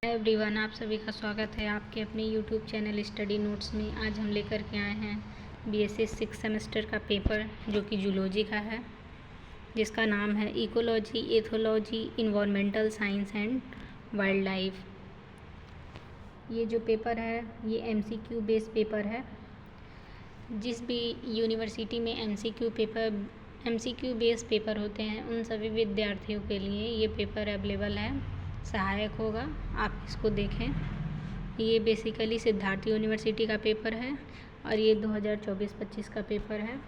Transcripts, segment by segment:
Hi everyone, आप सभी का स्वागत है आपके अपने यूट्यूब चैनल स्टडी नोट्स में। आज हम लेकर के आए हैं बीएससी 6 सेमेस्टर का पेपर जो कि जूलॉजी का है, जिसका नाम है ecology, ethology, environmental science and wild life. ये जो पेपर है ये एमसीक्यू बेस्ड पेपर है। जिस भी यूनिवर्सिटी में एमसीक्यू बेस्ड पेपर होते हैं उन सभी विद्यार्थियों के लिए ये पेपर अवेलेबल है, सहायक होगा। आप इसको देखें। ये बेसिकली सिद्धार्थ यूनिवर्सिटी का पेपर है और ये 2024-25 का पेपर है।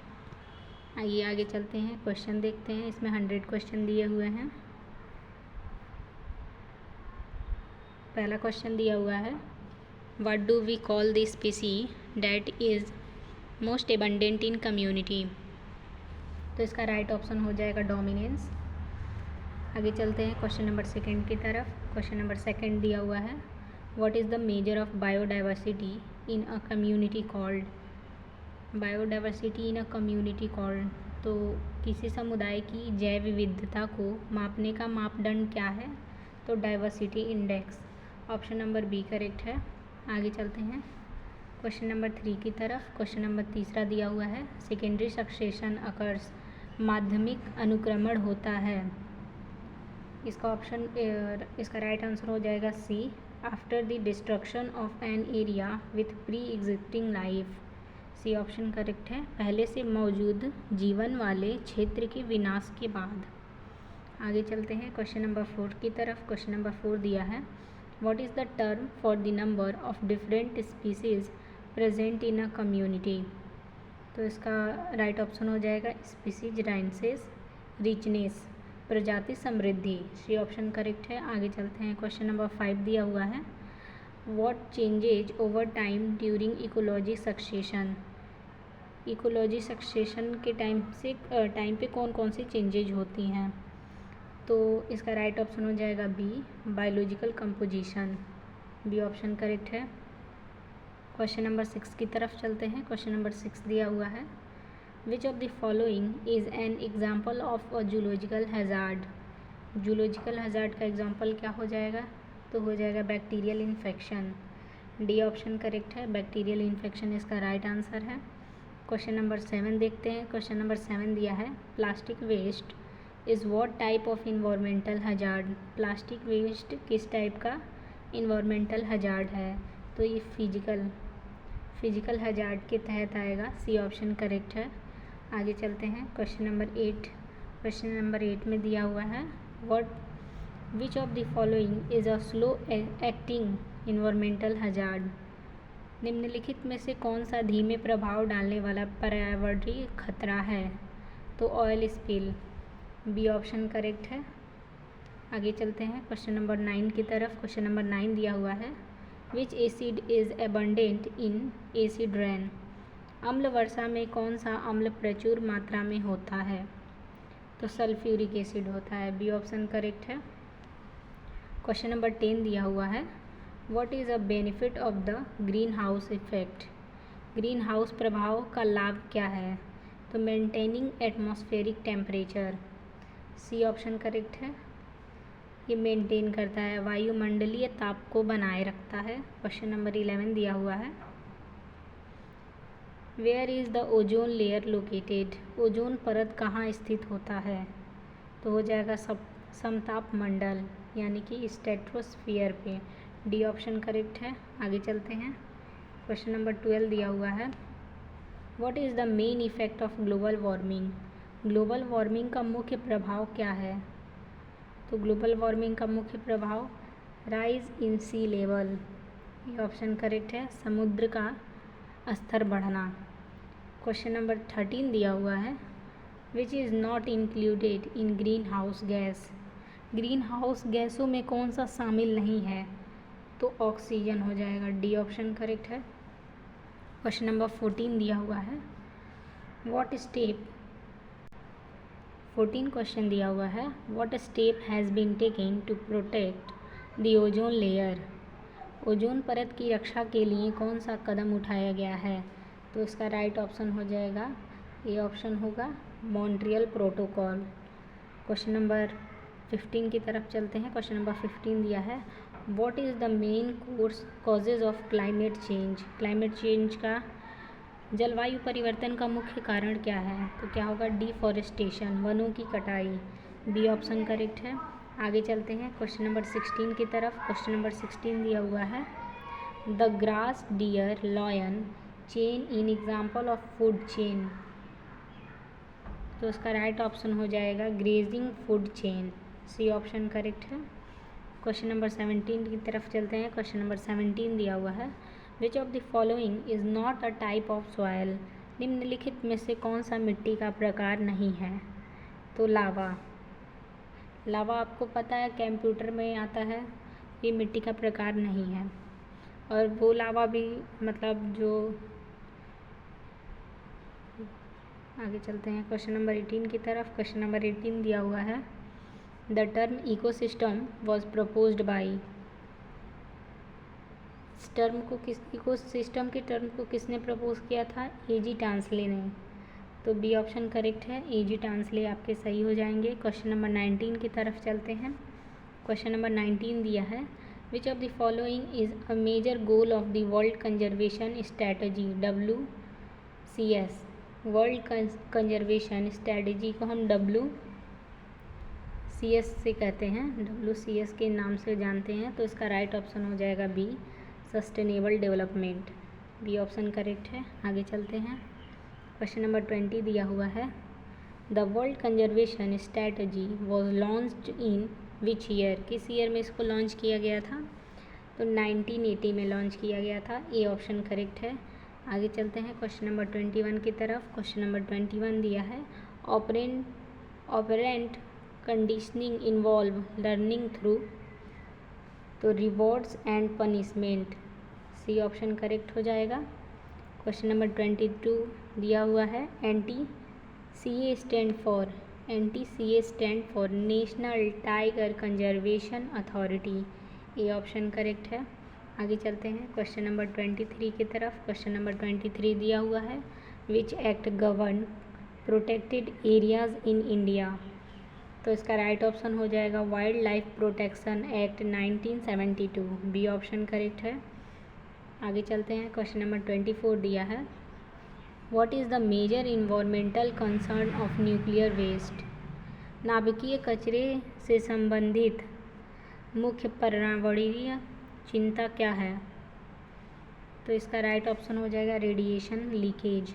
आइए आगे चलते हैं, क्वेश्चन देखते हैं। इसमें 100 क्वेश्चन दिए हुए हैं। पहला क्वेश्चन दिया हुआ है, what do we call the species that is most abundant in community. तो इसका राइट ऑप्शन हो जाएगा डोमिनेंस। आगे चलते हैं क्वेश्चन नंबर 2 की तरफ। क्वेश्चन नंबर 2 दिया हुआ है, what is the measure of biodiversity in a community called. Biodiversity in a community called, तो किसी समुदाय की जैव विविधता को मापने का मापदंड क्या है। तो diversity index. Option number B correct है। आगे चलते हैं क्वेश्चन नंबर 3 की तरफ। क्वेश्चन नंबर 3 दिया हुआ है, सेकेंडरी सक्सेशन अकर्स, माध्यमिक अनुक्रमण होता है। इसका राइट आंसर हो जाएगा C, after the destruction of an area with pre existing life. C option correct है, पहले से मौजूद जीवन वाले क्षेत्र के विनाश के बाद। आगे चलते हैं क्वेश्चन नंबर 4 की तरफ। क्वेश्चन नंबर 4 दिया है, what is the term for the number of different species present in a community. तो इसका राइट ऑप्शन हो जाएगा स्पीसीज राइंसेस रिचनेस, प्रजाति समृद्धि। सी ऑप्शन करेक्ट है। आगे चलते हैं क्वेश्चन नंबर 5 दिया हुआ है, what changes over time during ecology succession. Ecology succession के टाइम पे कौन कौन सी चेंजेज होती हैं। तो इसका राइट ऑप्शन हो जाएगा B, biological composition. B option correct है। क्वेश्चन नंबर 6 की तरफ चलते हैं। क्वेश्चन नंबर 6 दिया हुआ है, which of the following is an example of a zoological hazard. Zoological hazard का एग्जाम्पल क्या हो जाएगा। तो हो जाएगा bacterial infection. D option correct है, बैक्टीरियल इन्फेक्शन इसका राइट आंसर है। क्वेश्चन नंबर 7 देखते हैं। क्वेश्चन नंबर 7 दिया है, plastic waste is what type of environmental hazard. Plastic waste किस टाइप का इन्वायरमेंटल हैज़ार्ड है। तो ये फिजिकल हैज़ार्ड के तहत आएगा। सी ऑप्शन करेक्ट है। आगे चलते हैं क्वेश्चन नंबर 8। क्वेश्चन नंबर 8 में दिया हुआ है, which of the following is a slow acting environmental hazard. निम्नलिखित में से कौन सा धीमे प्रभाव डालने वाला पर्यावरणीय खतरा है। तो oil spill. B option correct है। आगे चलते हैं क्वेश्चन नंबर 9 की तरफ। क्वेश्चन नंबर 9 दिया हुआ है, विच acid is abundant in acid rain. अम्ल वर्षा में कौन सा अम्ल प्रचुर मात्रा में होता है। तो सल्फ्यूरिक एसिड होता है। बी ऑप्शन करेक्ट है। क्वेश्चन नंबर 10 दिया हुआ है, what is a benefit of the greenhouse effect. Greenhouse प्रभाव का लाभ क्या है। तो maintaining atmospheric temperature. C option correct है। ये मेंटेन करता है, वायुमंडलीय ताप को बनाए रखता है। क्वेश्चन नंबर 11 दिया हुआ है, where is the ozone layer located. Ozone परत कहाँ स्थित होता है। तो हो जाएगा समताप मंडल यानी कि स्ट्रेटोस्फीयर पे। डी ऑप्शन करेक्ट है। आगे चलते हैं क्वेश्चन नंबर 12 दिया हुआ है, what is the main effect of global warming. Global warming का मुख्य प्रभाव क्या है। तो ग्लोबल वार्मिंग का मुख्य प्रभाव राइज इन सी लेवल। ये ऑप्शन करेक्ट है, समुद्र का स्तर बढ़ना। क्वेश्चन नंबर 13 दिया हुआ है, which is not included in green house gas. Green house गैसों में कौन सा शामिल नहीं है। तो ऑक्सीजन हो जाएगा। डी ऑप्शन करेक्ट है। क्वेश्चन नंबर 14 दिया हुआ है, व्हाट स्टेप 14 क्वेश्चन दिया हुआ है, what step has been taken to protect the ozone layer. Ozone परत की रक्षा के लिए कौन सा कदम उठाया गया है। तो इसका राइट ऑप्शन हो जाएगा, ये ऑप्शन होगा मॉन्ट्रियल प्रोटोकॉल। क्वेश्चन नंबर 15 की तरफ चलते हैं। क्वेश्चन नंबर 15 दिया है, what is the main causes of climate change, climate change का जलवायु परिवर्तन का मुख्य कारण क्या है? तो क्या होगा? डिफॉरेस्टेशन, वनों की कटाई। बी ऑप्शन करेक्ट है। आगे चलते हैं क्वेश्चन नंबर 16 की तरफ। क्वेश्चन नंबर 16 दिया हुआ है, the grass deer lion chain in example of food chain. तो इसका राइट ऑप्शन हो जाएगा grazing food chain. C option correct है। क्वेश्चन नंबर 17 की तरफ चलते हैं। क्वेश्चन नंबर 17 दिया हुआ है, which of the following is not a type of soil. निम्नलिखित में से कौन सा मिट्टी का प्रकार नहीं है? तो लावा। लावा आपको पता है कंप्यूटर में आता है, ये मिट्टी का प्रकार नहीं है। और वो लावा भी मतलब जो, आगे चलते हैं क्वेश्चन नंबर 18 की तरफ। क्वेश्चन नंबर 18 दिया हुआ है, the term ecosystem was proposed by. इस टर्म को इकोसिस्टम के टर्म को किसने प्रपोज किया था? A.G. टांसले ने। तो बी ऑप्शन करेक्ट है, A.G. टांसले आपके सही हो जाएंगे। क्वेश्चन नंबर 19 की तरफ चलते हैं। क्वेश्चन नंबर 19 दिया है, which of the following is a major goal of the world conservation strategy WCS। World conservation strategy को हम WCS से कहते हैं, WCS के नाम से जानते हैं। तो इसका राइट ऑप्शन हो जाएगा B, sustainable development. B option correct है। आगे चलते हैं। क्वेश्चन नंबर 20 दिया हुआ है, the world conservation strategy was launched in which year. किस ईयर में इसको लॉन्च किया गया था? तो 1980 में लॉन्च किया गया था। ए ऑप्शन करेक्ट है। आगे चलते हैं क्वेश्चन नंबर 21 की तरफ। क्वेश्चन नंबर 21 दिया है, operant conditioning involve learning through. तो rewards and punishment. C option correct हो जाएगा। क्वेश्चन नंबर 22 दिया हुआ है, NTCA stand for National Tiger Conservation Authority. A option correct है। आगे चलते हैं क्वेश्चन नंबर 23 की तरफ। क्वेश्चन नंबर 23 दिया हुआ है, which act govern protected areas in India. तो इसका राइट ऑप्शन हो जाएगा wildlife protection act 1972। B option correct है। आगे चलते हैं क्वेश्चन नंबर 24 दिया है, what is the major environmental concern of nuclear waste. नाभिकीय कचरे से संबंधित मुख्य पर्यावरणीय चिंता क्या है? तो इसका राइट ऑप्शन हो जाएगा radiation leakage.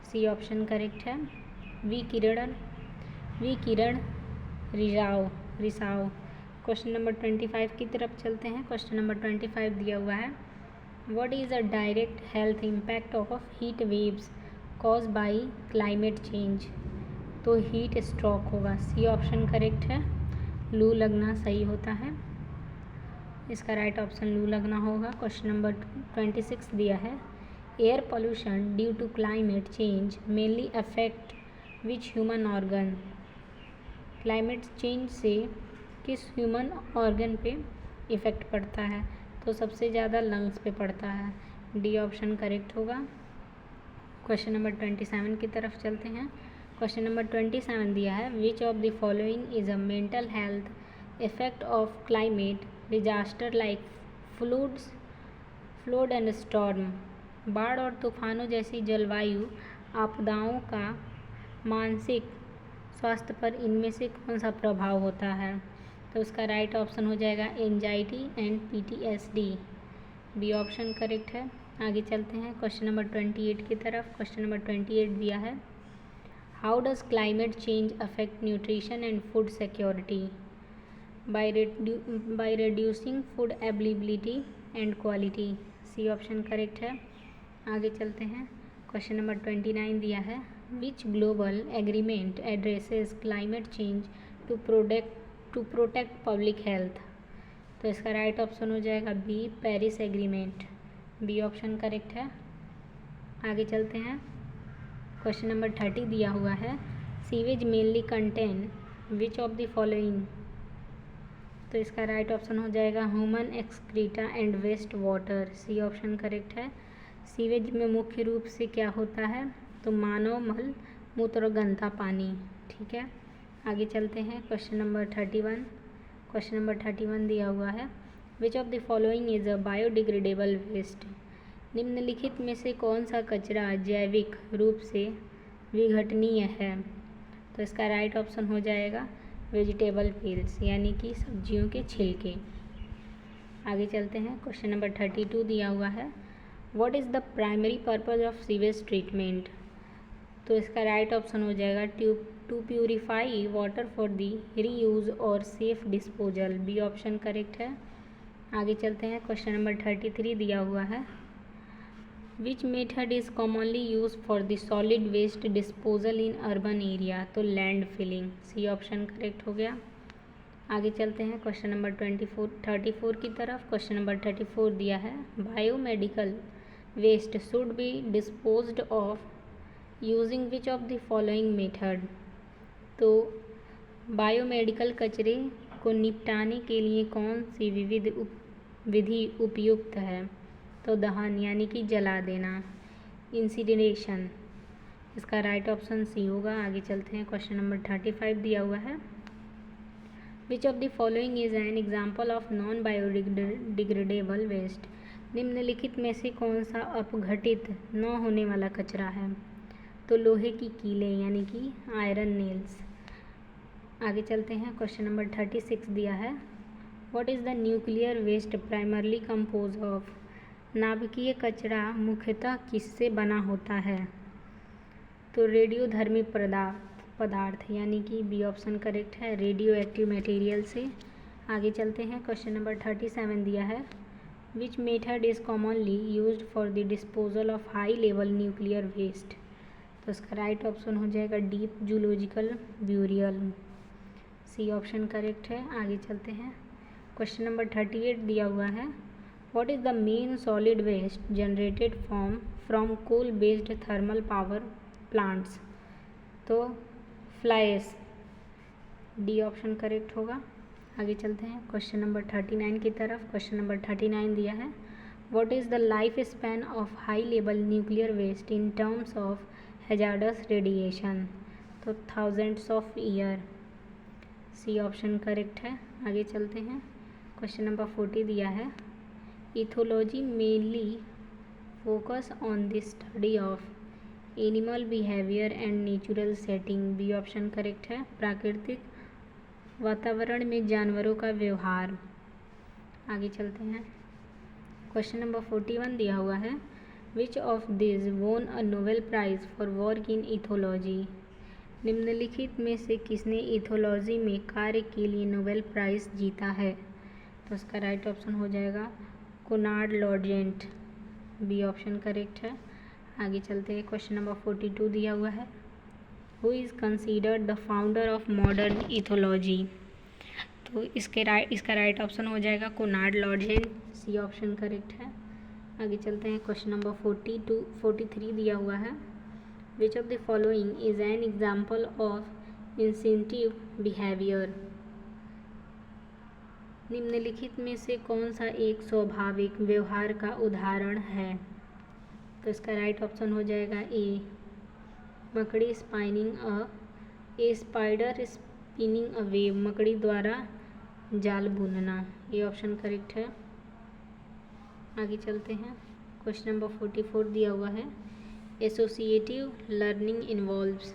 C option correct है। विकिरण रिसाव। क्वेश्चन नंबर 25 की तरफ चलते हैं। क्वेश्चन नंबर 25 दिया हुआ है, what is a direct health impact of heat waves cause by climate change. तो हीट स्ट्रोक होगा। सी ऑप्शन करेक्ट है। लू लगना सही होता है। इसका राइट ऑप्शन लू लगना होगा। क्वेश्चन नंबर 26 दिया है, air pollution due to climate change mainly affect which human organ. Climate change से किस ह्यूमन ऑर्गन पे इफ़ेक्ट पड़ता है? तो सबसे ज़्यादा लंग्स पे पड़ता है। डी ऑप्शन करेक्ट होगा। क्वेश्चन नंबर 27 की तरफ चलते हैं। क्वेश्चन नंबर 27 दिया है, which of the following is a mental health effect of climate disaster like flood and storm. बाढ़ और तूफानों जैसी जलवायु आपदाओं का मानसिक स्वास्थ्य पर इनमें से कौन सा प्रभाव होता है? तो उसका राइट ऑप्शन हो जाएगा anxiety and PTSD। B option correct है। आगे चलते हैं क्वेश्चन नंबर 28 की तरफ। क्वेश्चन नंबर 28 दिया है, how does climate change affect nutrition and food security by reducing food availability and quality। C option correct है। आगे चलते हैं क्वेश्चन नंबर 29 दिया है, which global agreement addresses climate change to protect public health. तो इसका राइट ऑप्शन हो जाएगा B, Paris Agreement. B option correct है। आगे चलते हैं क्वेश्चन नंबर 30 दिया हुआ है, sewage mainly contain which of the following. तो इसका राइट ऑप्शन हो जाएगा human excreta and waste water. C option correct है। सीवेज में मुख्य रूप से क्या होता है? तो मानव मल, मूत्र और गंदा पानी। ठीक है, आगे चलते हैं क्वेश्चन नंबर 31। क्वेश्चन नंबर 31 दिया हुआ है, which of the following is a biodegradable waste. निम्नलिखित में से कौन सा कचरा जैविक रूप से विघटनीय है। तो इसका राइट ऑप्शन हो जाएगा वेजिटेबल पील्स, यानी कि सब्जियों के छिलके। आगे चलते हैं, क्वेश्चन नंबर 32 दिया हुआ है, what is the primary purpose of sewage treatment. तो इसका राइट ऑप्शन हो जाएगा to purify water for the reuse और safe disposal. B option correct है। आगे चलते हैं, क्वेश्चन नंबर 33 दिया हुआ है, which method is commonly use for the solid waste disposal in urban area. तो land filling, C option correct हो गया। आगे चलते हैं क्वेश्चन नंबर 34 की तरफ। क्वेश्चन नंबर 34 दिया है, biomedical waste should be disposed of using which of the following method. तो बायोमेडिकल कचरे को निपटाने के लिए कौन सी विधि उपयुक्त है। तो दहन, यानी कि जला देना, इंसिनरेशन। इसका राइट ऑप्शन सी होगा। आगे चलते हैं, क्वेश्चन नंबर 35 दिया हुआ है, which of the following is an example of non biodegradable waste. निम्नलिखित में से कौन सा अपघटित न होने वाला कचरा है। तो लोहे की कीलें, यानी कि आयरन नेल्स। आगे चलते हैं, क्वेश्चन नंबर 36 दिया है, what is the nuclear waste primarily compose of. नाभिकीय कचरा मुख्यतः किससे बना होता है। तो रेडियोधर्मी पदार्थ, यानी कि B option correct radioactive एक्टिव मटेरियल से। आगे चलते हैं, क्वेश्चन नंबर 37 दिया है, which method is commonly used for the disposal of high level nuclear waste. तो इसका राइट ऑप्शन हो जाएगा deep geological burial, C option correct है। आगे चलते हैं, क्वेश्चन नंबर 38 दिया हुआ है, what is the main solid waste generated from coal based thermal power plants. तो फ्लाइस, डी ऑप्शन करेक्ट होगा। आगे चलते हैं, क्वेश्चन नंबर 39 की तरफ। क्वेश्चन नंबर 39 दिया है, what is the life span of high level nuclear waste in terms of hazardous radiation. तो thousands of year, C option correct है। आगे चलते हैं, क्वेश्चन नंबर 40 दिया है, ethology mainly focus on the study of animal behaviour and natural setting. B option correct है, प्राकृतिक वातावरण में जानवरों का व्यवहार। आगे चलते हैं, क्वेश्चन नंबर 41 दिया हुआ है, which of this won a Nobel prize for work in ethology. निम्नलिखित में से किसने इथोलॉजी में कार्य के लिए नोबेल प्राइज़ जीता है। तो इसका राइट ऑप्शन हो जाएगा Konrad Lorenz, B option correct है। आगे चलते हैं, क्वेश्चन नंबर 42 दिया हुआ है, who is considered the founder of modern ethology. तो इसका राइट ऑप्शन हो जाएगा Konrad Lorenz, C option correct है। आगे चलते हैं, क्वेश्चन नंबर 43 दिया हुआ है, which of the following is an example of incentive behaviour. निम्नलिखित में से कौन सा एक स्वाभाविक व्यवहार का उदाहरण है। तो इसका राइट ऑप्शन हो जाएगा ए, मकड़ी ए स्पाइडर स्पिनिंग अ वेब, मकड़ी द्वारा जाल बुनना, ये ऑप्शन करेक्ट है। आगे चलते हैं, क्वेश्चन नंबर 44 दिया हुआ है, associative learning involves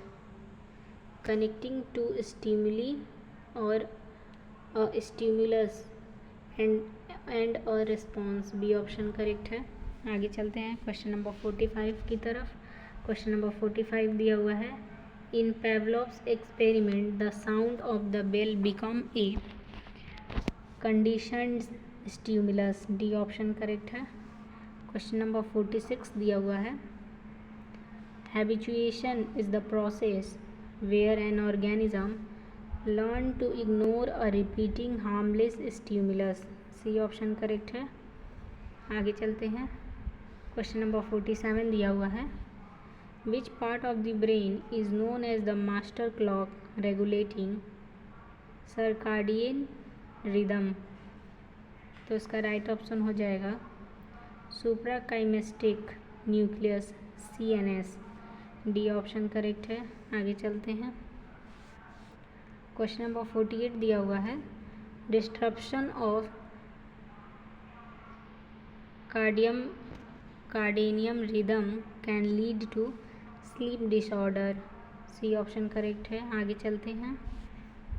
connecting two stimuli और stimulus and a response. B option correct है। आगे चलते हैं, क्वेश्चन नंबर 45 की तरफ। क्वेश्चन नंबर 45 दिया हुआ है, in Pavlov's experiment the sound of the bell become a conditioned stimulus. D option correct है। क्वेश्चन नंबर 46 दिया हुआ है, habituation is the process where an organism learn to ignore a repeating harmless stimulus. C option correct है। आगे चलते हैं, question number 47 दिया हुआ है, which part of the brain is known as the master clock regulating circadian rhythm. तो इसका right option हो जाएगा suprachiasmatic nucleus, CNS, D option correct है। आगे चलते हैं, क्वेश्चन नंबर 48 दिया हुआ है, disruption of circadian rhythm can lead to sleep disorder. C option correct है। आगे चलते हैं।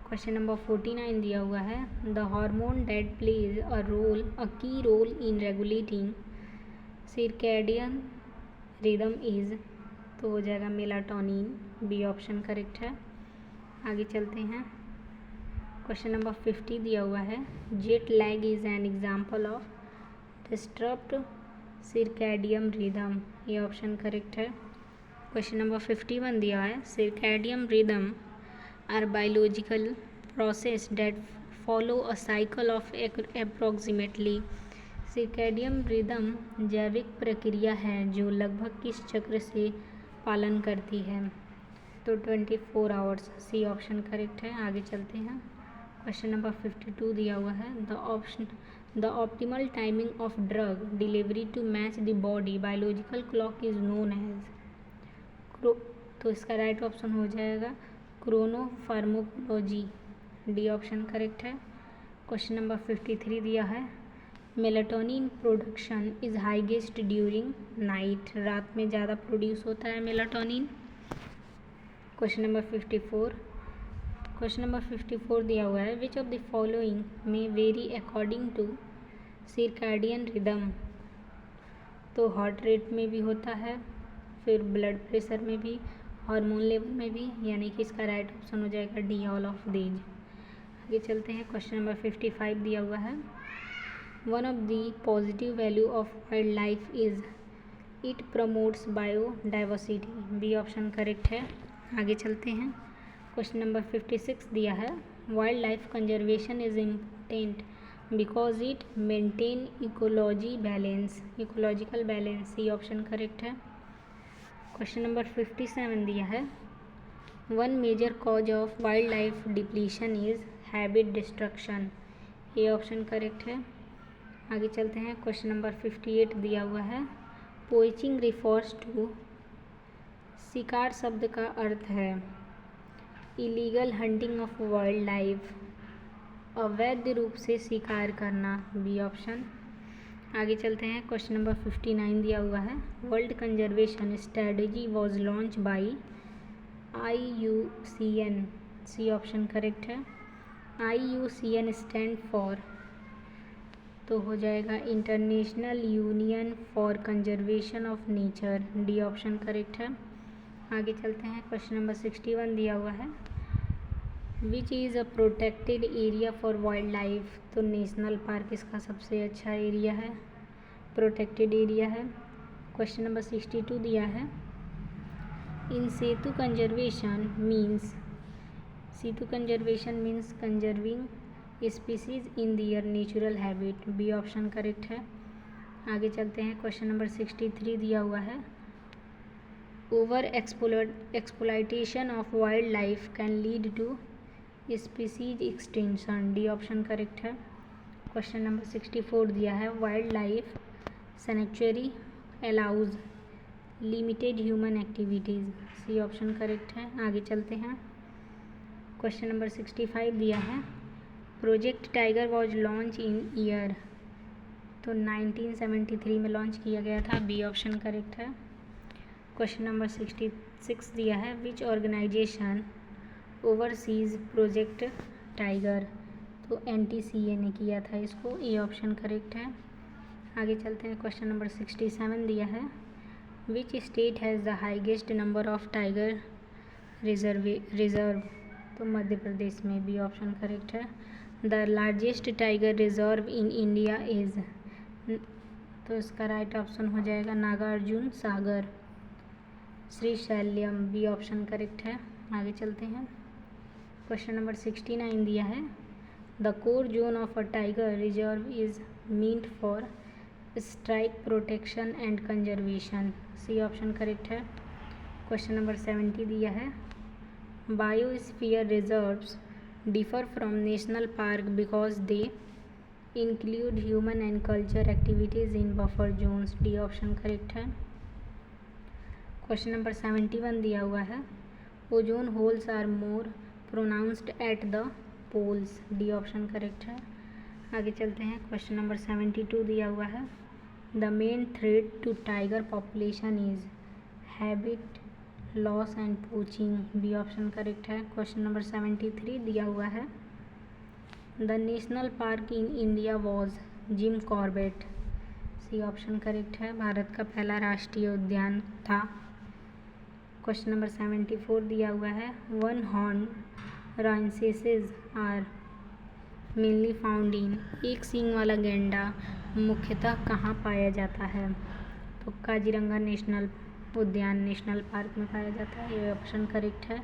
क्वेश्चन नंबर 49 दिया हुआ है, the hormone that plays a key role in regulating circadian rhythm is, तो हो जाएगा मेलाटोनिन। बी ऑप्शन करेक्ट है। आगे चलते हैं। क्वेश्चन नंबर 50 दिया हुआ है, jet lag is an example of disturbed circadian rhythm. ये ऑप्शन करेक्ट है। क्वेश्चन नंबर 51 दिया है, circadian rhythm are biological process that follow a cycle of approximately. Circadian rhythm जैविक प्रक्रिया है जो लगभग किस चक्र से पालन करती है, तो 24 आवर्स। सी ऑप्शन करेक्ट है। आगे चलते हैं। क्वेश्चन नंबर 52 दिया हुआ है, the optimal timing of drug delivery to match the body biological clock is known as, तो इसका राइट ऑप्शन हो जाएगा क्रोनोफार्माकोलॉजी। डी ऑप्शन करेक्ट है। क्वेश्चन नंबर 53 दिया है, melatonin production is highest during night. रात में ज़्यादा प्रोड्यूस होता है मेलाटोनिन। क्वेश्चन नंबर 54 दिया हुआ है, विच ऑफ द फॉलोइंग में vary according to circadian rhythm, तो हार्ट रेट में भी होता है, फिर ब्लड प्रेशर में भी, हार्मोन लेवल में भी, यानी कि इसका राइट ऑप्शन हो जाएगा डी ऑल ऑफ दीज। आगे चलते हैं। क्वेश्चन नंबर 55 दिया हुआ है, one of the positive value of wild life is it promotes biodiversity. B option correct है। आगे चलते हैं। क्वेश्चन नंबर 56 दिया है, wild life conservation is important because it maintain ecological balance. C option correct है। क्वेश्चन नंबर 57 दिया है, one major cause of wild life depletion is habit destruction. ये ऑप्शन करेक्ट है। आगे चलते हैं। क्वेश्चन नंबर 58 दिया हुआ है, पोइचिंग रिफर्स टू, शिकार शब्द का अर्थ है illegal hunting of wild life, अवैध रूप से शिकार करना। B option. आगे चलते हैं। क्वेश्चन नंबर 59 दिया हुआ है, world conservation strategy was launch by IUCN। C option correct है। IUCN स्टैंड फॉर, तो हो जाएगा international union for conservation of nature. D option correct है। आगे चलते हैं। क्वेश्चन नंबर 61 दिया हुआ है, which is a protected area for wildlife, तो नेशनल पार्क इसका सबसे अच्छा एरिया है, प्रोटेक्टेड एरिया है। क्वेश्चन नंबर 62 दिया है, in situ conservation means conserving species in their natural habit. B option correct है। आगे चलते हैं। क्वेश्चन नंबर 63 दिया हुआ है, over exploitation of wild life can lead to species extinction. D option correct है। क्वेश्चन नंबर 64 दिया है, wild life sanctuary allows limited human activities. C option correct है। आगे चलते हैं। क्वेश्चन नंबर 65 दिया है, project tiger was launch in year, तो 1973 में लॉन्च किया गया था। बी ऑप्शन करेक्ट है। क्वेश्चन नंबर 66 दिया है, which organisation oversees project tiger, तो NTCA ने किया था इसको। ए ऑप्शन करेक्ट है। आगे चलते हैं। क्वेश्चन नंबर 67 दिया है, which state has the highest number of tiger reserve, तो मध्य प्रदेश में। बी ऑप्शन करेक्ट है। The largest tiger reserve in India is, तो इसका राइट ऑप्शन हो जाएगा Nagarjuna Sagar Srisailam. B option correct है। आगे चलते हैं। क्वेश्चन नंबर 69 दिया है, the core zone of a tiger reserve is meant for strict protection and conservation. C option correct है। क्वेश्चन नंबर 70 दिया है, biosphere reserves differ from national park because they include human and culture activities in buffer zones. D option correct है। Question number 71 दिया हुआ है, ozone holes are more pronounced at the poles. D option correct है। आगे चलते हैं। Question number 72 दिया हुआ है, the main threat to tiger population is habit loss and poaching, B option correct है। क्वेश्चन नंबर 73 दिया हुआ है, the national park in India was Jim Corbett, C option correct है, भारत का पहला राष्ट्रीय उद्यान था। क्वेश्चन नंबर 74 दिया हुआ है, one horn rhinoceros are mainly found in, एक सींग वाला गैंडा मुख्यतः कहाँ पाया जाता है, तो काजीरंगा नेशनल उद्यान नेशनल पार्क में पाया जाता है, ये ऑप्शन करेक्ट है।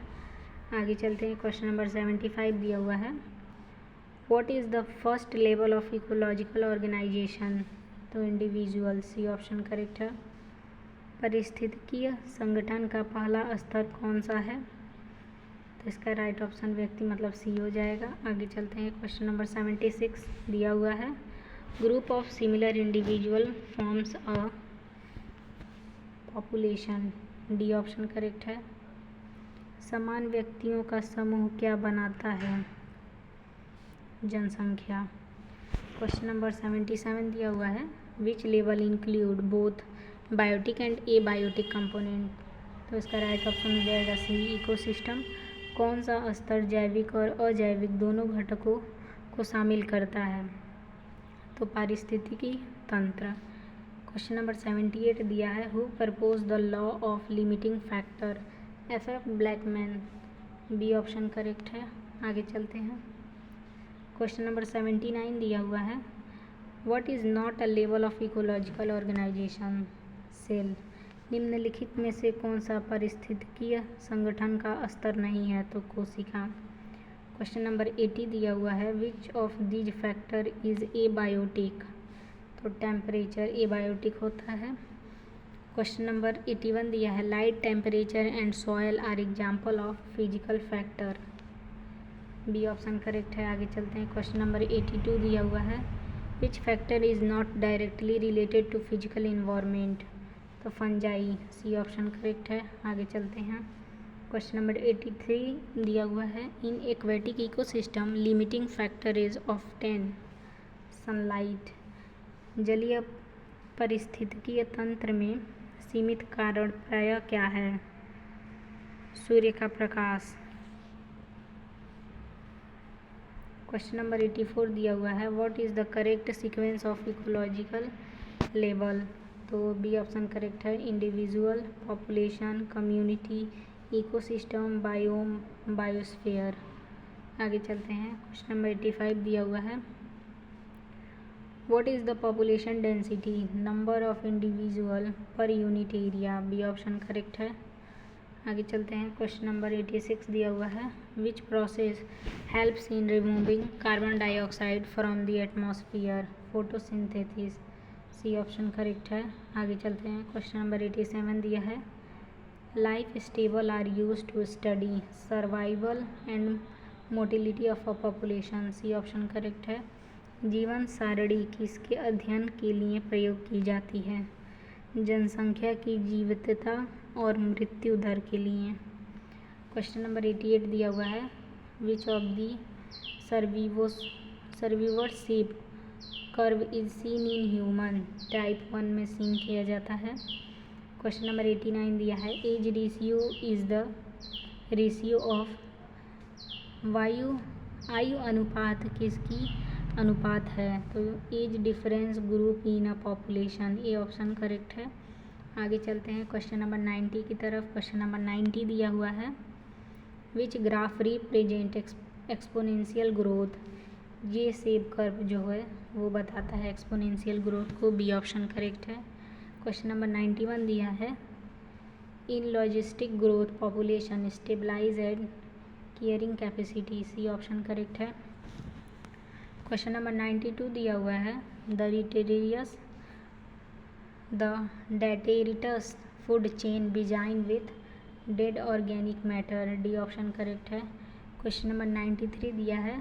आगे चलते हैं, क्वेश्चन नंबर 75 दिया हुआ है, what is the first level of ecological organisation, तो इंडिविजुअल, सी ऑप्शन करेक्ट है। पारिस्थितिकीय संगठन का पहला स्तर कौन सा है, तो इसका राइट ऑप्शन व्यक्ति मतलब सी हो जाएगा। आगे चलते हैं, क्वेश्चन नंबर 76 दिया हुआ है, group of similar individual forms a population, D option correct है। समान व्यक्तियों का समूह क्या बनाता है, जनसंख्या। क्वेश्चन नंबर 77 दिया हुआ है, which level include both biotic and abiotic component, तो इसका राइट ऑप्शन हो जाएगा सी, इकोसिस्टम। कौन सा स्तर जैविक और अजैविक दोनों घटकों को शामिल करता है, तो पारिस्थितिकी तंत्र। क्वेश्चन नंबर 78 दिया है, who propose the law of limiting factor, F Blackman, B option correct है। आगे चलते हैं, क्वेश्चन नंबर 79 दिया हुआ है, what is not a level of ecological organisation, cell, निम्नलिखित में से कौन सा पारिस्थितिकीय संगठन का स्तर नहीं है, तो कोशिका। क्वेश्चन नंबर 80 दिया हुआ है, which of these factor is abiotic, तो टेम्परेचर एबायोटिक होता है। क्वेश्चन नंबर 81 दिया है, light, temperature and soil are example of physical factor, B option correct है। आगे चलते हैं, क्वेश्चन नंबर 82 दिया हुआ है, which factor is not directly related to physical environment, तो फंजाई, सी ऑप्शन करेक्ट है। आगे चलते हैं, क्वेश्चन नंबर 83 दिया हुआ है, in aquatic ecosystem limiting factor is of 10, sunlight, जलीय पारिस्थितिकीय तंत्र में सीमित कारण प्रायः क्या है, सूर्य का प्रकाश। क्वेश्चन नंबर 84 दिया हुआ है, what is the correct sequence of ecological level, तो बी ऑप्शन करेक्ट है, individual, population, community, ecosystem, biome, biosphere. आगे चलते हैं, क्वेश्चन नंबर 85 दिया हुआ है, what is the population density, number of individual per unit area, B option correct है। आगे चलते हैं, क्वेश्चन नंबर 86 दिया हुआ है, which process helps in removing carbon dioxide from the atmosphere, photosynthesis, C option correct है। आगे चलते हैं, क्वेश्चन नंबर 87 दिया है, life stable are use to study survival and motility of a population, C option correct है। जीवन सारणी किसके अध्ययन के लिए प्रयोग की जाती है, जनसंख्या की जीवितता और मृत्यु दर के लिए। क्वेश्चन नंबर 88 दिया हुआ है, which of the survivorship curve is seen in human, type 1 में सीन किया जाता है। क्वेश्चन नंबर 89 दिया है, age ratio is the ratio of आयु अनुपात किसकी अनुपात है, तो age difference group in a population, A option correct है। आगे चलते हैं, क्वेश्चन नंबर 90 की तरफ। क्वेश्चन नंबर 90 दिया हुआ है, which graph represent exponential growth, ये शेप कर्व जो है वो बताता है एक्सपोनेंशियल ग्रोथ को, बी ऑप्शन करेक्ट है। क्वेश्चन नंबर 91 दिया है, in logistic growth population stabilize and carrying capacity, C option correct है। क्वेश्चन नंबर 92 दिया हुआ है, the detritus food chain begins with dead organic matter, D option correct है। Question number 93 दिया है,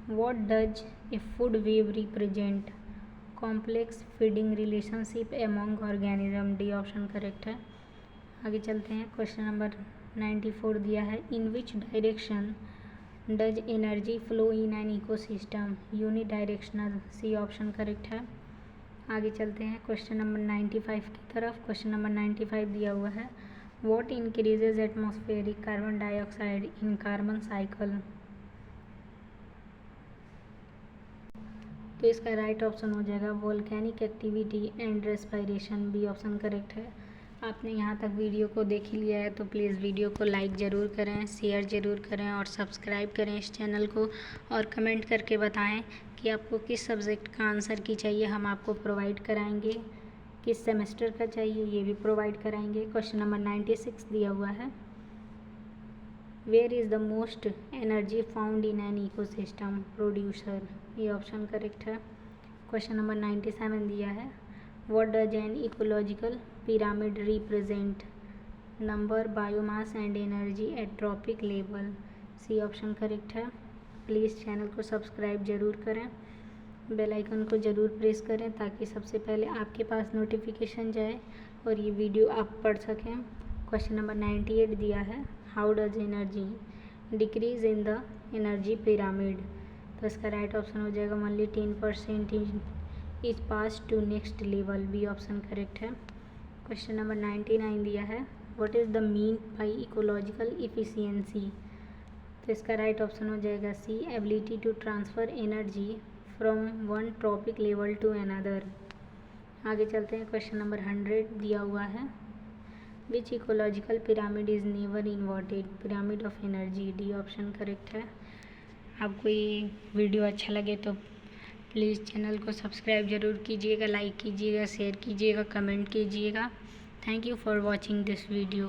what does a food wave represent, complex feeding relationship among organism, D option correct है। आगे चलते हैं, क्वेश्चन नंबर 94 दिया है, in which direction does energy flow in an ecosystem, unidirectional, C option correct है। आगे चलते हैं क्वेश्चन नंबर 95 की तरफ। क्वेश्चन नंबर 95 दिया हुआ है, what increases atmospheric carbon dioxide in carbon cycle. तो इसका राइट ऑप्शन हो जाएगा volcanic activity and respiration, B option correct है। आपने यहाँ तक वीडियो को देख ही लिया है तो प्लीज़ वीडियो को लाइक ज़रूर करें, शेयर ज़रूर करें और सब्सक्राइब करें इस चैनल को, और कमेंट करके बताएं कि आपको किस सब्जेक्ट का आंसर की चाहिए, हम आपको प्रोवाइड कराएंगे। किस सेमेस्टर का चाहिए ये भी प्रोवाइड कराएंगे। क्वेश्चन नंबर 96 दिया हुआ है, where is the most energy found in an ecosystem, producer, ये ऑप्शन करेक्ट है। क्वेश्चन नंबर 97 दिया है, what does an ecological pyramid represent, number, biomass and energy at trophic level, C option correct है। Please channel को subscribe ज़रूर करें, bell icon को ज़रूर प्रेस करें ताकि सबसे पहले आपके पास नोटिफिकेशन जाए और ये वीडियो आप पढ़ सकें। क्वेश्चन नंबर 98 दिया है, how does energy decrease in the energy pyramid. तो इसका राइट ऑप्शन हो जाएगा only 10% is pass to next level, B option correct है। क्वेश्चन नंबर 99 दिया है, what is the mean by ecological efficiency. तो इसका राइट ऑप्शन हो जाएगा C, ability to transfer energy from one trophic level to another. आगे चलते हैं, क्वेश्चन नंबर 100 दिया हुआ है, which ecological pyramid is never inverted, pyramid of energy, D option correct है। आपको ये वीडियो अच्छा लगे तो प्लीज़ चैनल को सब्सक्राइब ज़रूर कीजिएगा, लाइक कीजिएगा, शेयर कीजिएगा, कमेंट कीजिएगा। Thank you for watching this video.